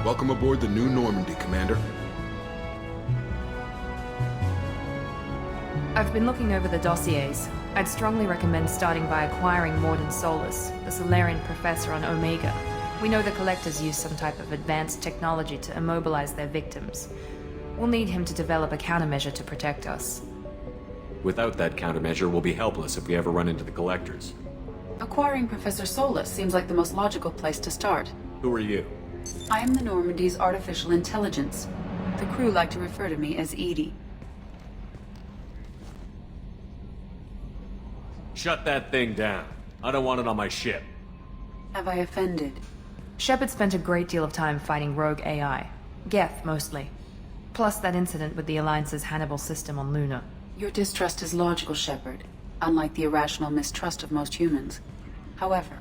Welcome aboard the new Normandy, Commander. I've been looking over the dossiers. I'd strongly recommend starting by acquiring Morden Solus, the Solarian professor on Omega. We know the Collectors use some type of advanced technology to immobilize their victims. We'll need him to develop a countermeasure to protect us. Without that countermeasure, we'll be helpless if we ever run into the Collectors. Acquiring Professor Solus seems like the most logical place to start. Who are you? I am the Normandy's artificial intelligence. The crew like to refer to me as Edie. Shut that thing down. I don't want it on my ship. Have I offended? Shepard spent a great deal of time fighting rogue AI. Geth, mostly. Plus that incident with the Alliance's Hannibal system on Luna. Your distrust is logical, Shepard, unlike the irrational mistrust of most humans. However,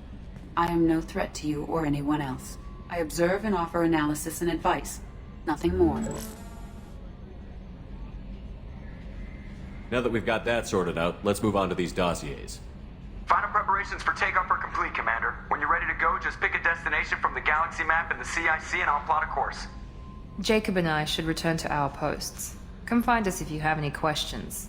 I am no threat to you or anyone else. I observe and offer analysis and advice. Nothing more. Now that we've got that sorted out, let's move on to these dossiers. Final preparations for takeoff are complete, Commander. When you're ready to go, just pick a destination from the galaxy map in the CIC and I'll plot a course. Jacob and I should return to our posts. Come find us if you have any questions.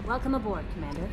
Welcome aboard, Commander.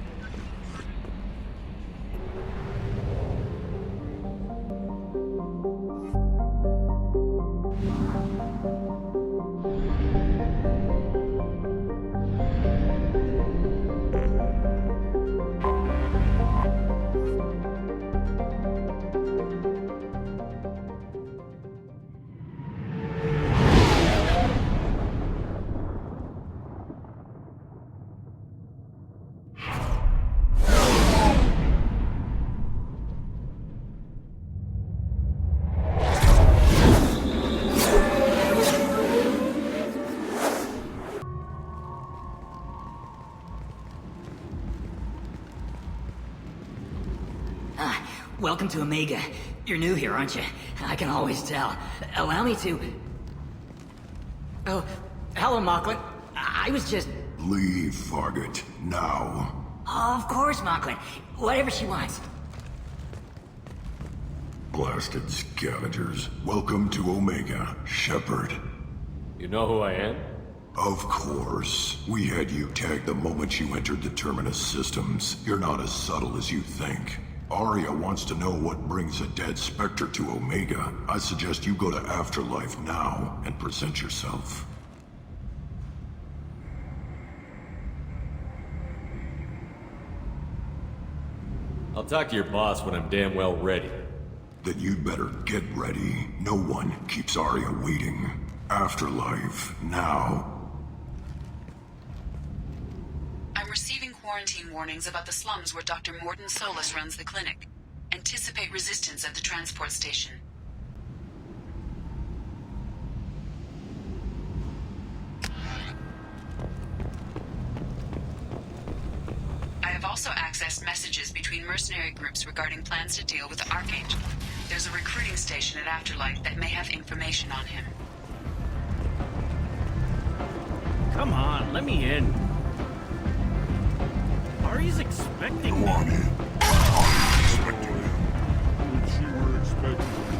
Welcome to Omega. You're new here, aren't you? I can always tell. Allow me to... Oh, hello, Mocklin. I was just... Leave, Fargate, now. Oh, of course, Mocklin. Whatever she wants. Blasted scavengers. Welcome to Omega, Shepard. You know who I am? Of course. We had you tagged the moment you entered the Terminus systems. You're not as subtle as you think. Arya wants to know what brings a dead Spectre to Omega. I suggest you go to Afterlife now and present yourself. I'll talk to your boss when I'm damn well ready. Then you'd better get ready. No one keeps Arya waiting. Afterlife, now. I'm receiving quarantine warnings about the slums where Dr. Morden Solus runs the clinic. Anticipate resistance at the transport station. I have also accessed messages between mercenary groups regarding plans to deal with the Archangel. There's a recruiting station at Afterlife that may have information on him. Come on, let me in. Ari's expecting Go on me. in. I'm expecting you. What you were expecting.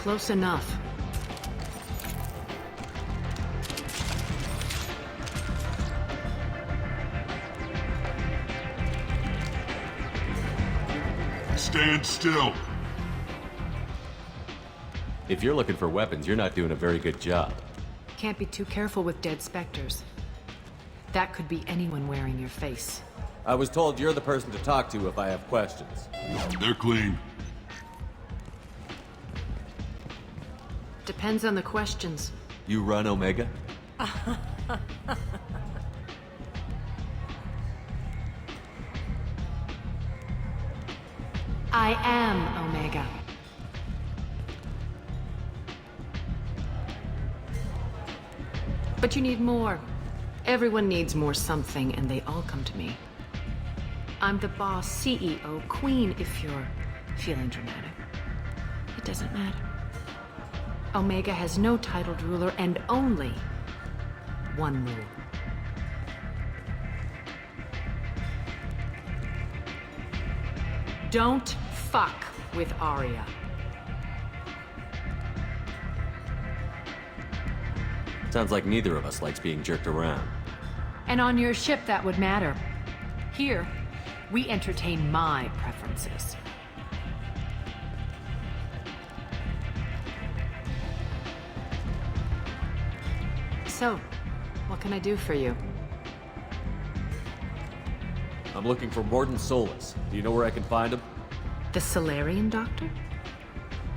Close enough. Stand still. If you're looking for weapons, you're not doing a very good job. Can't be too careful with dead specters. That could be anyone wearing your face. I was told you're the person to talk to if I have questions. They're clean. Depends on the questions. You run Omega? I am Omega. But you need more. Everyone needs more something, and they all come to me. I'm the boss, CEO, queen, if you're feeling dramatic. It doesn't matter. Omega has no titled ruler and only one rule. Don't fuck with Arya. Sounds like neither of us likes being jerked around. And on your ship, that would matter. Here, we entertain my preferences. So, what can I do for you? I'm looking for Morden Solus. Do you know where I can find him? The Solarian doctor?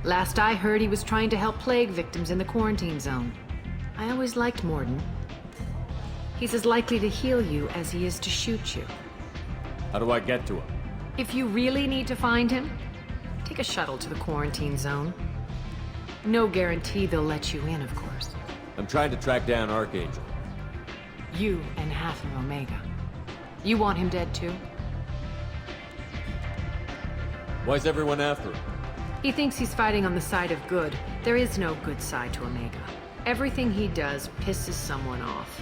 Last I heard, he was trying to help plague victims in the quarantine zone. I always liked Morden. He's as likely to heal you as he is to shoot you. How do I get to him? If you really need to find him, take a shuttle to the quarantine zone. No guarantee they'll let you in, of course. I'm trying to track down Archangel. You and half of Omega. You want him dead too? Why's everyone after him? He thinks he's fighting on the side of good. There is no good side to Omega. Everything he does pisses someone off.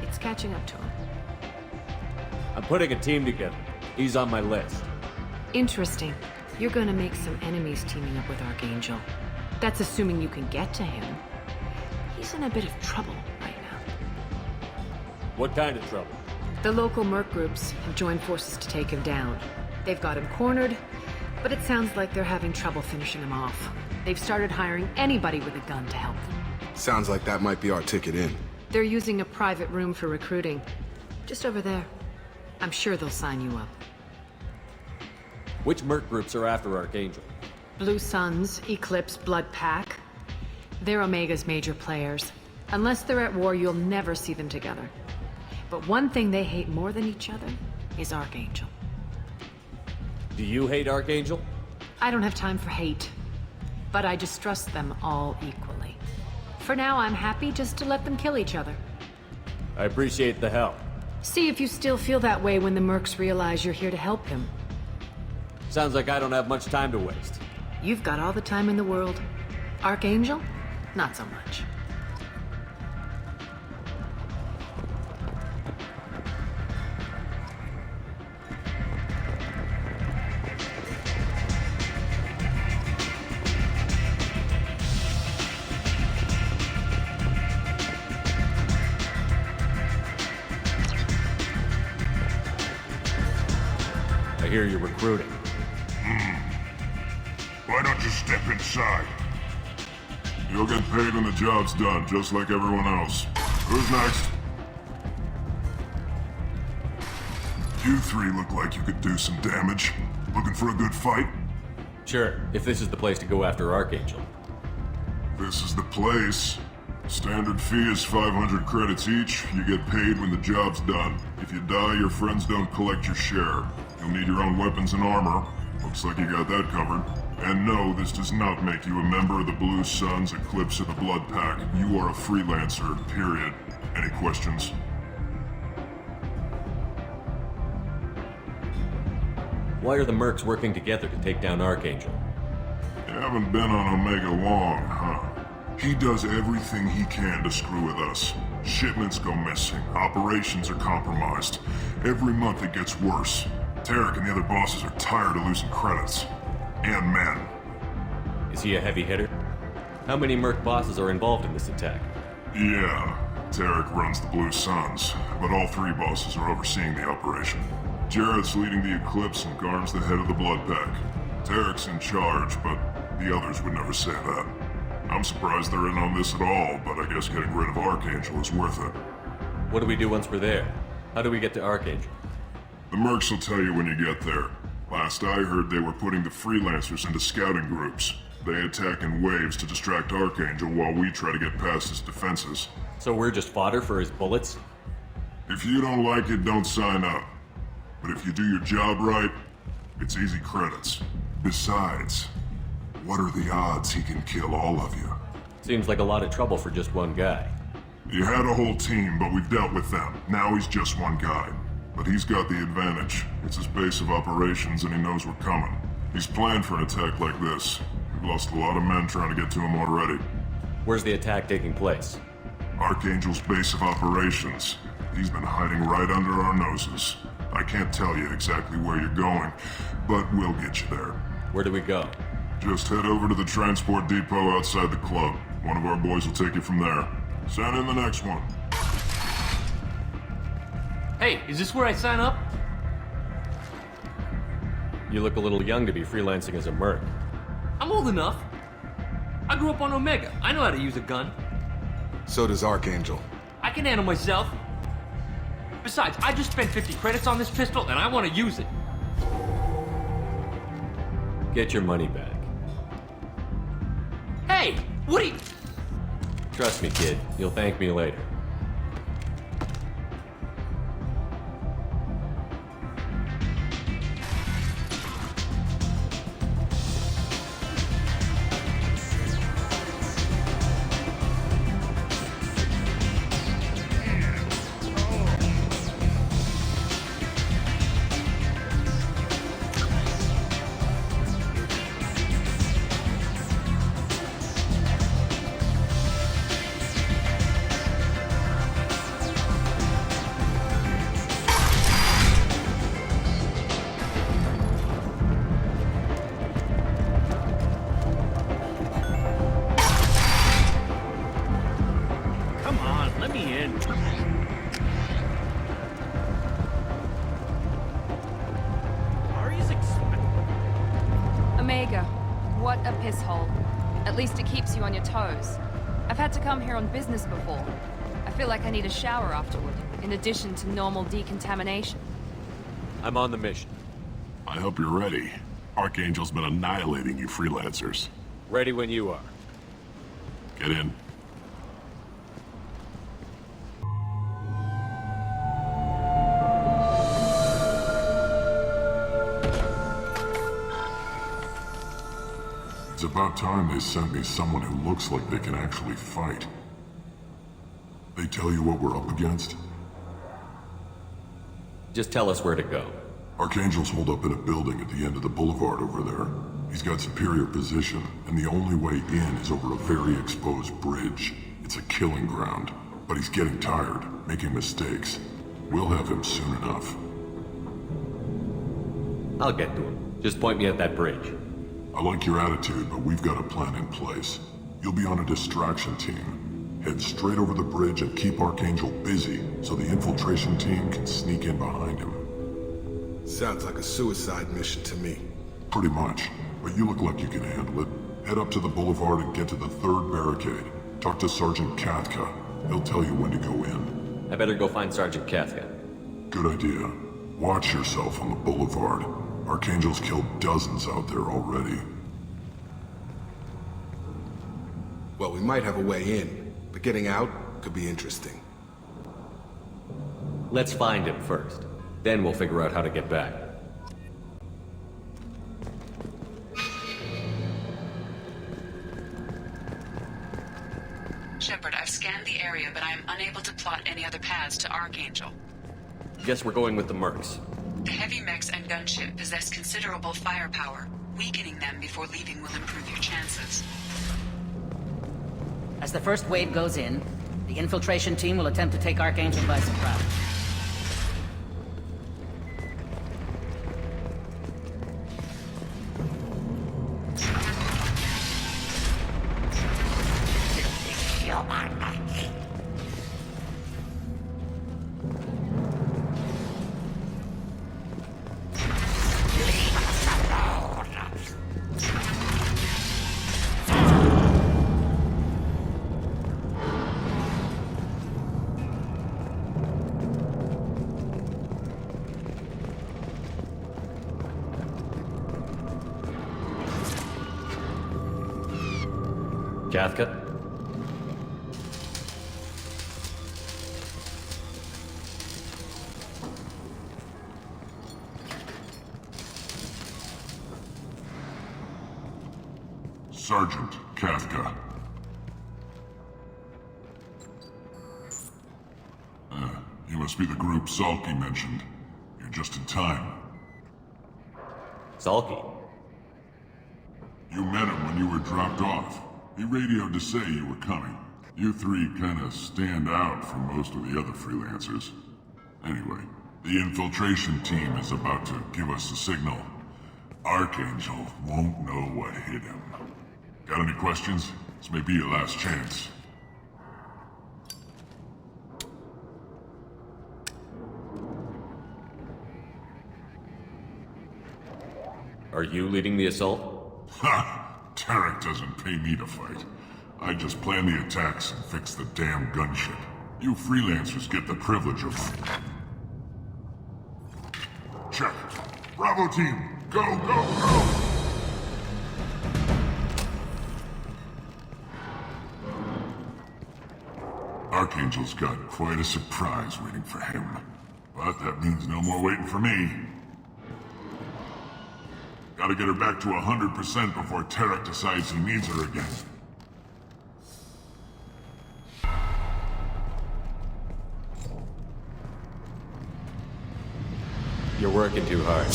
It's catching up to him. I'm putting a team together. He's on my list. Interesting. You're gonna make some enemies teaming up with Archangel. That's assuming you can get to him. He's in a bit of trouble right now. What kind of trouble? The local merc groups have joined forces to take him down. They've got him cornered, but it sounds like they're having trouble finishing him off. They've started hiring anybody with a gun to help them. Sounds like that might be our ticket in. They're using a private room for recruiting. Just over there. I'm sure they'll sign you up. Which merc groups are after Archangel? Blue Suns, Eclipse, Blood Pack. They're Omega's major players. Unless they're at war, you'll never see them together. But one thing they hate more than each other is Archangel. Do you hate Archangel? I don't have time for hate. But I distrust them all equally. For now, I'm happy just to let them kill each other. I appreciate the help. See if you still feel that way when the mercs realize you're here to help him. Sounds like I don't have much time to waste. You've got all the time in the world. Archangel? Not so much. I hear you're recruiting. Why don't you step inside? You'll get paid when the job's done, just like everyone else. Who's next? You three look like you could do some damage. Looking for a good fight? Sure, if this is the place to go after Archangel. This is the place. Standard fee is 500 credits each. You get paid when the job's done. If you die, your friends don't collect your share. You'll need your own weapons and armor. Looks like you got that covered. And no, this does not make you a member of the Blue Suns, Eclipse, or the Blood Pack. You are a freelancer, period. Any questions? Why are the mercs working together to take down Archangel? You haven't been on Omega long, huh? He does everything he can to screw with us. Shipments go missing, operations are compromised. Every month it gets worse. Tarek and the other bosses are tired of losing credits. And men. Is he a heavy hitter? How many Merc bosses are involved in this attack? Yeah, Tarek runs the Blue Suns, but all three bosses are overseeing the operation. Jarrett's leading the Eclipse and Garm's the head of the Blood Pack. Tarek's in charge, but the others would never say that. I'm surprised they're in on this at all, but I guess getting rid of Archangel is worth it. What do we do once we're there? How do we get to Archangel? The Mercs will tell you when you get there. Last I heard, they were putting the freelancers into scouting groups. They attack in waves to distract Archangel while we try to get past his defenses. So we're just fodder for his bullets? If you don't like it, don't sign up. But if you do your job right, it's easy credits. Besides, what are the odds he can kill all of you? Seems like a lot of trouble for just one guy. You had a whole team, but we've dealt with them. Now he's just one guy. But he's got the advantage. It's his base of operations and he knows we're coming. He's planned for an attack like this. We've lost a lot of men trying to get to him already. Where's the attack taking place? Archangel's base of operations. He's been hiding right under our noses. I can't tell you exactly where you're going, but we'll get you there. Where do we go? Just head over to the transport depot outside the club. One of our boys will take you from there. Send in the next one. Hey, is this where I sign up? You look a little young to be freelancing as a merc. I'm old enough. I grew up on Omega. I know how to use a gun. So does Archangel. I can handle myself. Besides, I just spent 50 credits on this pistol and I want to use it. Get your money back. Hey, what are you... Trust me, kid. You'll thank me later. Come on, let me in. Ari's Omega, what a piss hole. At least it keeps you on your toes. I've had to come here on business before. I feel like I need a shower afterward, in addition to normal decontamination. I'm on the mission. I hope you're ready. Archangel's been annihilating you freelancers. Ready when you are. Get in. It's about time they sent me someone who looks like they can actually fight. They tell you what we're up against? Just tell us where to go. Archangel's holed up in a building at the end of the boulevard over there. He's got superior position, and the only way in is over a very exposed bridge. It's a killing ground, but he's getting tired, making mistakes. We'll have him soon enough. I'll get to him. Just point me at that bridge. I like your attitude, but we've got a plan in place. You'll be on a distraction team. Head straight over the bridge and keep Archangel busy, so the infiltration team can sneak in behind him. Sounds like a suicide mission to me. Pretty much, but you look like you can handle it. Head up to the boulevard and get to the third barricade. Talk to Sergeant Kathka. He'll tell you when to go in. I better go find Sergeant Kathka. Good idea. Watch yourself on the boulevard. Archangel's killed dozens out there already. Well, we might have a way in, but getting out could be interesting. Let's find him first. Then we'll figure out how to get back. Shepard, I've scanned the area, but I am unable to plot any other paths to Archangel. Guess we're going with the Mercs. The heavy mechs and gunship possess considerable firepower. Weakening them before leaving will improve your chances. As the first wave goes in, the infiltration team will attempt to take Archangel by surprise. Kafka? Sergeant Kafka. You must be the group Salky mentioned. You're just in time. Salky? You met him when you were dropped off. He radioed to say you were coming. You three kinda stand out from most of the other freelancers. Anyway, the infiltration team is about to give us the signal. Archangel won't know what hit him. Got any questions? This may be your last chance. Are you leading the assault? Ha! Tarek doesn't pay me to fight. I just plan the attacks and fix the damn gunship. You freelancers get the privilege of mine. Check. Bravo team, go, go, go! Archangel's got quite a surprise waiting for him. But that means no more waiting for me. Gotta get her back to 100% before Tarek decides he needs her again. You're working too hard.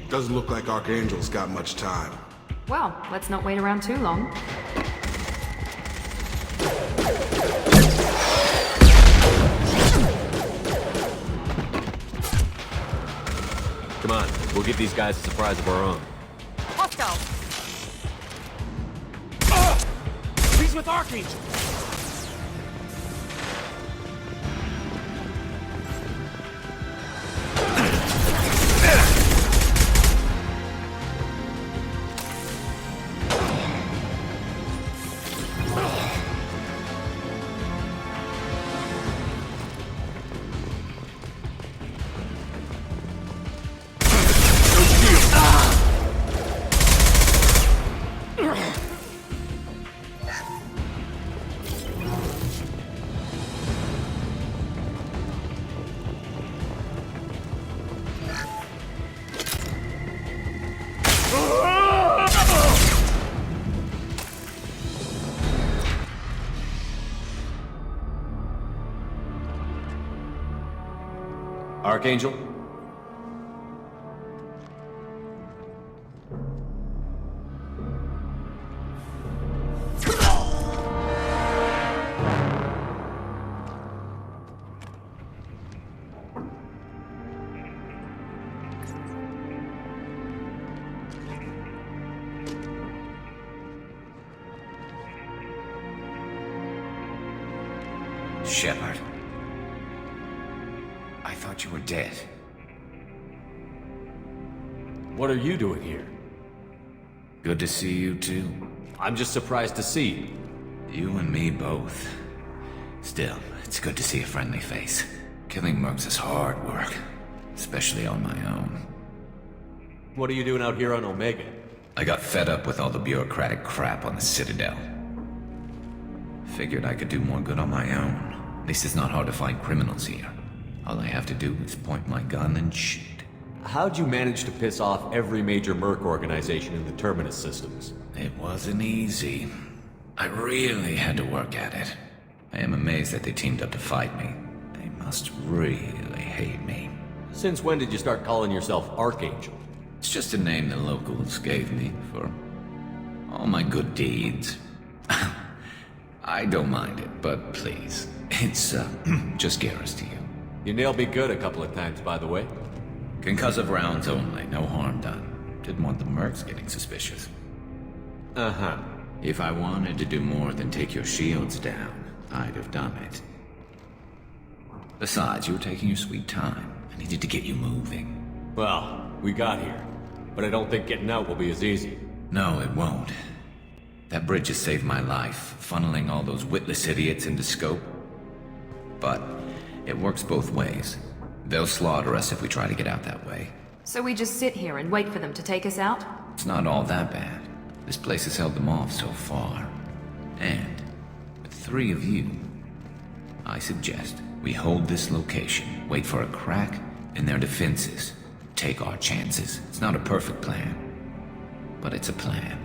Doesn't look like Archangel's got much time. Well, let's not wait around too long. Come on, we'll give these guys a surprise of our own. Hostile! He's with Archangel! Archangel? Shepard. I thought you were dead. What are you doing here? Good to see you too. I'm just surprised to see you. You and me both. Still, it's good to see a friendly face. Killing mercs is hard work, especially on my own. What are you doing out here on Omega? I got fed up with all the bureaucratic crap on the Citadel. Figured I could do more good on my own. At least it's not hard to find criminals here. All I have to do is point my gun and shoot. How'd you manage to piss off every major merc organization in the Terminus systems? It wasn't easy. I really had to work at it. I am amazed that they teamed up to fight me. They must really hate me. Since when did you start calling yourself Archangel? It's just a name the locals gave me for all my good deeds. I don't mind it, but please, it's just Garrus to you. You nailed me good a couple of times, by the way. Concussive rounds only, no harm done. Didn't want the mercs getting suspicious. Uh-huh. If I wanted to do more than take your shields down, I'd have done it. Besides, you were taking your sweet time. I needed to get you moving. Well, we got here. But I don't think getting out will be as easy. No, it won't. That bridge has saved my life, funneling all those witless idiots into scope. but it works both ways. They'll slaughter us if we try to get out that way. So we just sit here and wait for them to take us out? It's not all that bad. This place has held them off so far. And with 3 of you, I suggest we hold this location, wait for a crack in their defenses, take our chances. It's not a perfect plan, but it's a plan.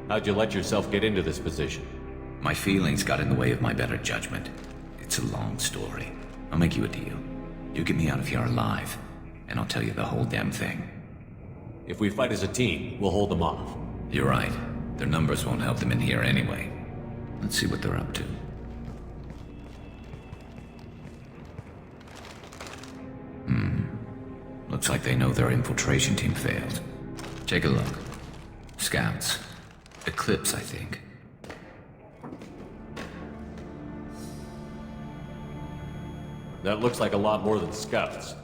How'd you let yourself get into this position? My feelings got in the way of my better judgment. It's a long story. I'll make you a deal. You get me out of here alive, and I'll tell you the whole damn thing. If we fight as a team, we'll hold them off. You're right. Their numbers won't help them in here anyway. Let's see what they're up to. Looks like they know their infiltration team failed. Take a look. Scouts. Eclipse, I think. That looks like a lot more than scouts.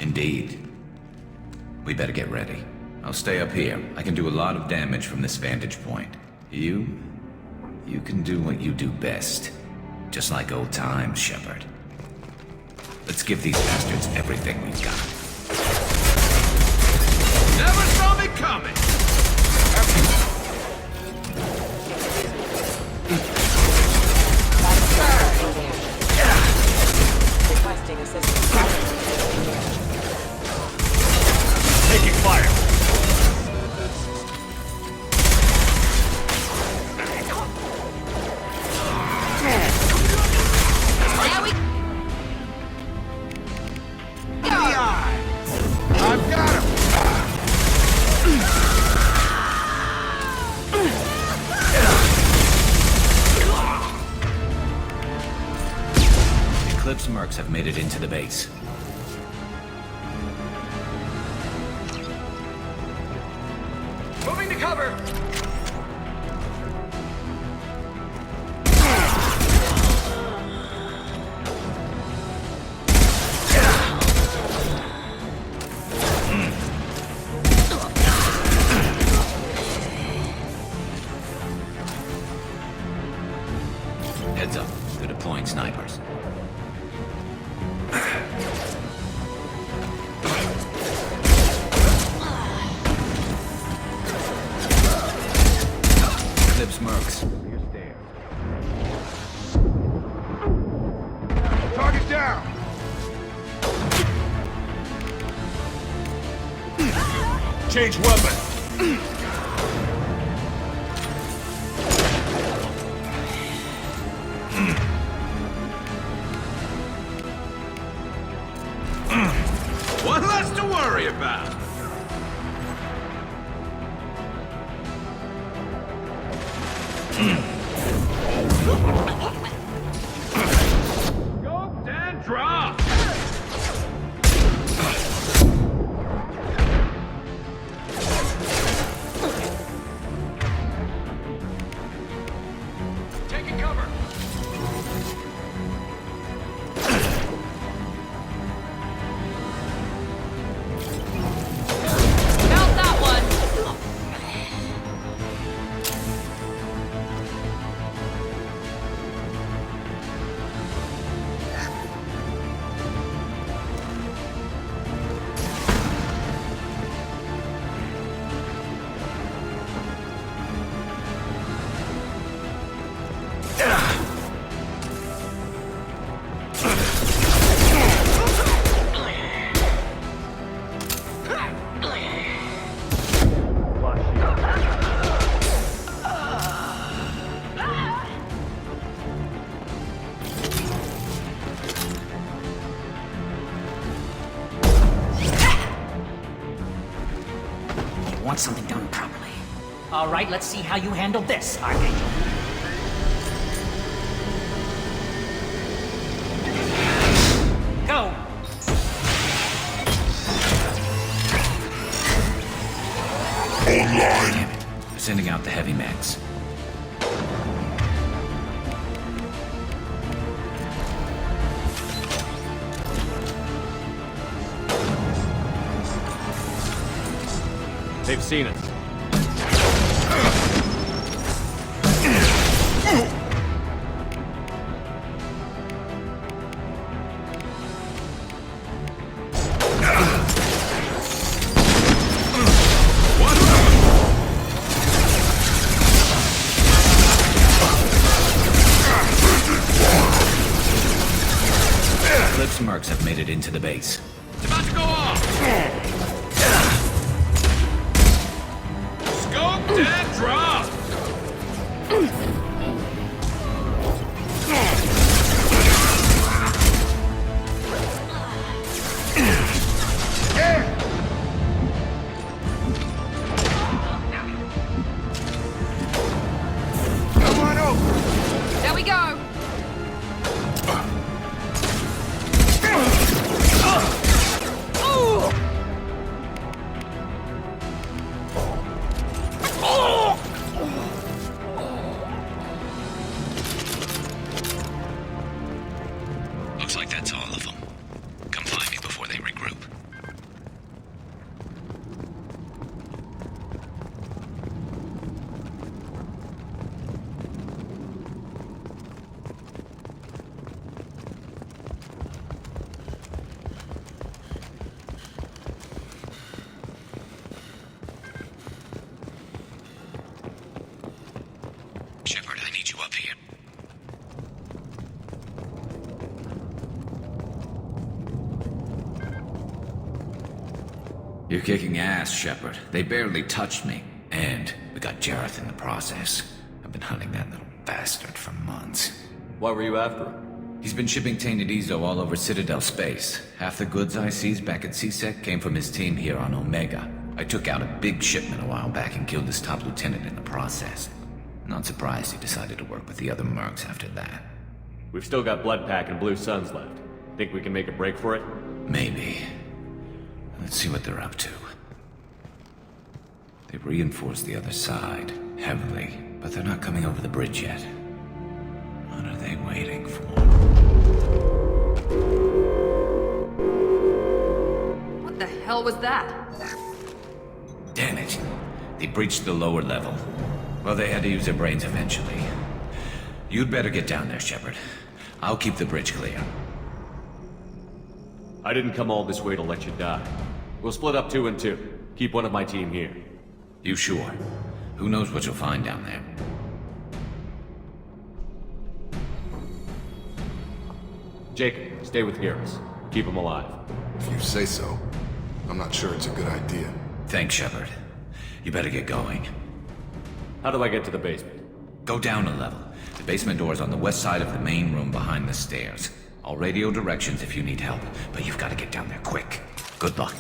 Indeed. We better get ready. I'll stay up here. I can do a lot of damage from this vantage point. You can do what you do best. Just like old times, Shepard. Let's give these bastards everything we've got. Never saw me coming! Requesting assistance. Taking fire! I've got him! Eclipse mercs have made it into the base. Moving to cover! Heads up. They're deploying snipers. Eclipse mercs. Target down! Change weapon! One less to worry about! Scoped and drop! Taking cover! Felt that one! Want something done properly. All right, let's see how you handle this, Archangel. Go! Damn it. They're sending out the heavy mechs. They've seen us. headed into the base. It's about to go off! Scoped and dropped! Come on over! There we go! Looks like that's all of them. Come find me before they regroup. Shepard, I need you up here. You're kicking ass, Shepard. They barely touched me. And we got Jareth in the process. I've been hunting that little bastard for months. What were you after him? He's been shipping tainted Ezo all over Citadel space. Half the goods I seized back at CSEC came from his team here on Omega. I took out a big shipment a while back and killed his top lieutenant in the process. Not surprised he decided to work with the other mercs after that. We've still got Bloodpack and Blue Suns left. Think we can make a break for it? Maybe. Let's see what they're up to. They've reinforced the other side, heavily, but they're not coming over the bridge yet. What are they waiting for? What the hell was that? Damn it. They breached the lower level. Well, they had to use their brains eventually. You'd better get down there, Shepard. I'll keep the bridge clear. I didn't come all this way to let you die. We'll split up 2 and 2. Keep one of my team here. You sure? Who knows what you'll find down there? Jacob, stay with Garrus. Keep him alive. If you say so. I'm not sure it's a good idea. Thanks, Shepard. You better get going. How do I get to the basement? Go down a level. The basement door is on the west side of the main room behind the stairs. I'll radio directions if you need help, but you've got to get down there quick. Good luck.